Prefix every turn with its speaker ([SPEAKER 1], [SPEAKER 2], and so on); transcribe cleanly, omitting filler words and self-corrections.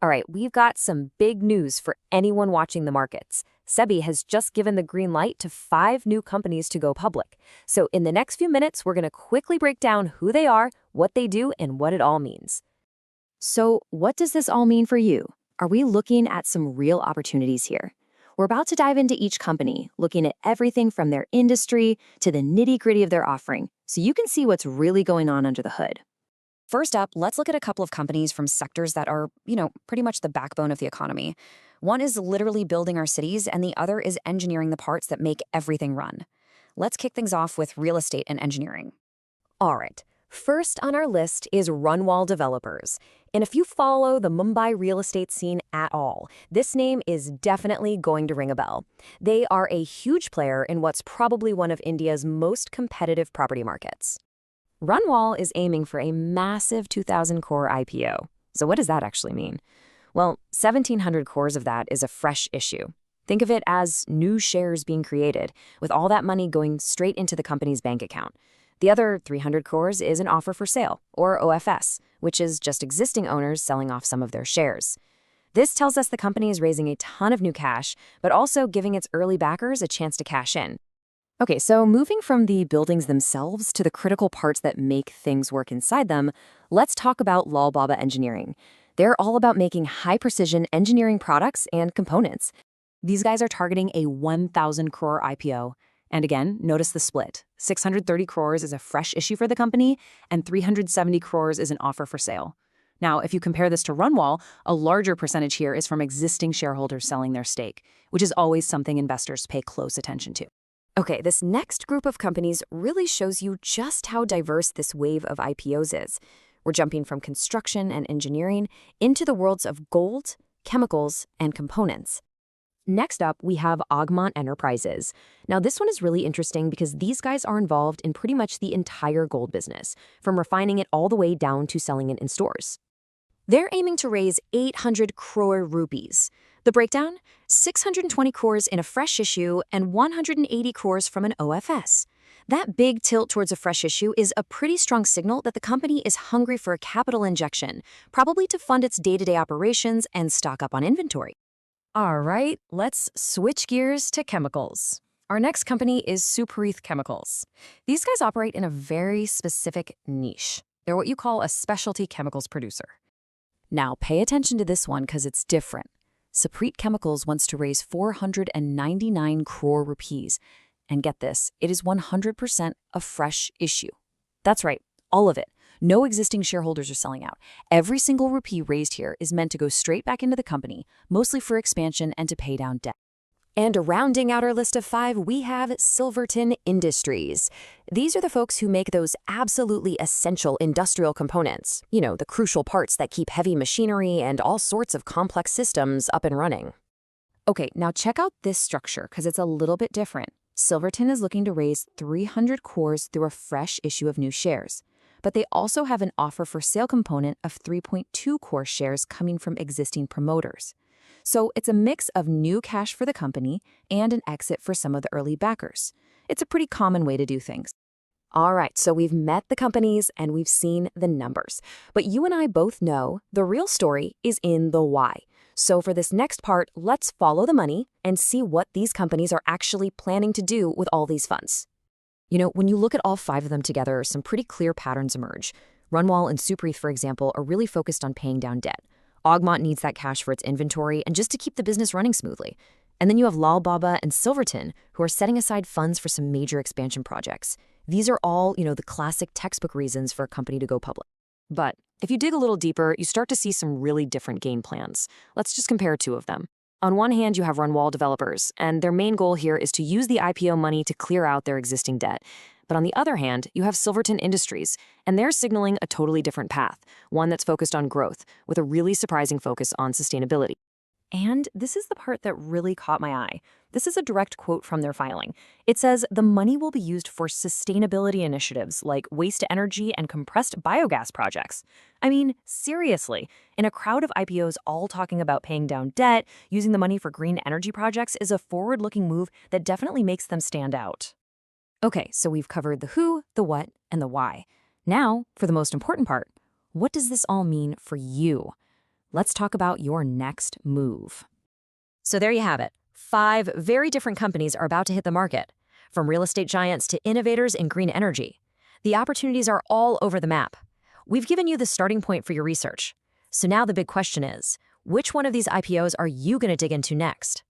[SPEAKER 1] All right, we've got some big news for anyone watching the markets. SEBI has just given the green light to 5 new companies to go public. So in the next few minutes, we're going to quickly break down who they are, what they do, and what it all means. So what does this all mean for you? Are we looking at some real opportunities here? We're about to dive into each company, looking at everything from their industry to the nitty-gritty of their offering, so you can see what's really going on under the hood.
[SPEAKER 2] First up, let's look at a couple of companies from sectors that are, pretty much the backbone of the economy. One is literally building our cities, and the other is engineering the parts that make everything run. Let's kick things off with real estate and engineering.
[SPEAKER 1] All right, first on our list is Runwal Developers. And if you follow the Mumbai real estate scene at all, this name is definitely going to ring a bell. They are a huge player in what's probably one of India's most competitive property markets. Runwal is aiming for a massive 2,000 crore IPO. So what does that actually mean? Well, 1,700 crores of that is a fresh issue. Think of it as new shares being created, with all that money going straight into the company's bank account. The other 300 crores is an offer for sale, or OFS, which is just existing owners selling off some of their shares. This tells us the company is raising a ton of new cash, but also giving its early backers a chance to cash in. Okay, so moving from the buildings themselves to the critical parts that make things work inside them, let's talk about Lal Baba Engineering. They're all about making high-precision engineering products and components. These guys are targeting a 1,000 crore IPO. And again, notice the split. 630 crores is a fresh issue for the company, and 370 crores is an offer for sale. Now, if you compare this to Runwal, a larger percentage here is from existing shareholders selling their stake, which is always something investors pay close attention to. Okay, this next group of companies really shows you just how diverse this wave of IPOs is. We're jumping from construction and engineering into the worlds of gold, chemicals, and components. Next up, we have Augmont Enterprises. Now, this one is really interesting because these guys are involved in pretty much the entire gold business, from refining it all the way down to selling it in stores. They're aiming to raise 800 crore rupees. The breakdown? 620 crores in a fresh issue and 180 crores from an OFS. That big tilt towards a fresh issue is a pretty strong signal that the company is hungry for a capital injection, probably to fund its day-to-day operations and stock up on inventory. All right, let's switch gears to chemicals. Our next company is Supreet Chemicals. These guys operate in a very specific niche. They're what you call a specialty chemicals producer. Now, pay attention to this one because it's different. Supreet Chemicals wants to raise 499 crore rupees. And get this, it is 100% a fresh issue. That's right, all of it. No existing shareholders are selling out. Every single rupee raised here is meant to go straight back into the company, mostly for expansion and to pay down debt. And rounding out our list of 5, we have Silverton Industries. These are the folks who make those absolutely essential industrial components, the crucial parts that keep heavy machinery and all sorts of complex systems up and running. Okay, now check out this structure because it's a little bit different. Silverton is looking to raise 300 crores through a fresh issue of new shares. But they also have an offer for sale component of 3.2 crore shares coming from existing promoters. So it's a mix of new cash for the company and an exit for some of the early backers. It's a pretty common way to do things. All right, so we've met the companies and we've seen the numbers. But you and I both know the real story is in the why. So for this next part, let's follow the money and see what these companies are actually planning to do with all these funds. When you look at all 5 of them together, some pretty clear patterns emerge. Runwal and Supreet, for example, are really focused on paying down debt. Augmont needs that cash for its inventory and just to keep the business running smoothly. And then you have Lal Baba and Silverton, who are setting aside funds for some major expansion projects. These are all, the classic textbook reasons for a company to go public. But if you dig a little deeper, you start to see some really different game plans. Let's just compare 2 of them. On one hand, you have Runwal Developers, and their main goal here is to use the IPO money to clear out their existing debt. But on the other hand, you have Silverton Industries, and they're signaling a totally different path, one that's focused on growth, with a really surprising focus on sustainability. And this is the part that really caught my eye. This is a direct quote from their filing. It says, the money will be used for sustainability initiatives like waste-to-energy and compressed biogas projects. I mean, seriously, in a crowd of IPOs all talking about paying down debt, using the money for green energy projects is a forward-looking move that definitely makes them stand out. Okay, so we've covered the who, the what, and the why. Now, for the most important part, what does this all mean for you? let's talk about your next move. So there you have it. 5 very different companies are about to hit the market, from real estate giants to innovators in green energy. The opportunities are all over the map. We've given you the starting point for your research. So now the big question is, which one of these IPOs are you going to dig into next?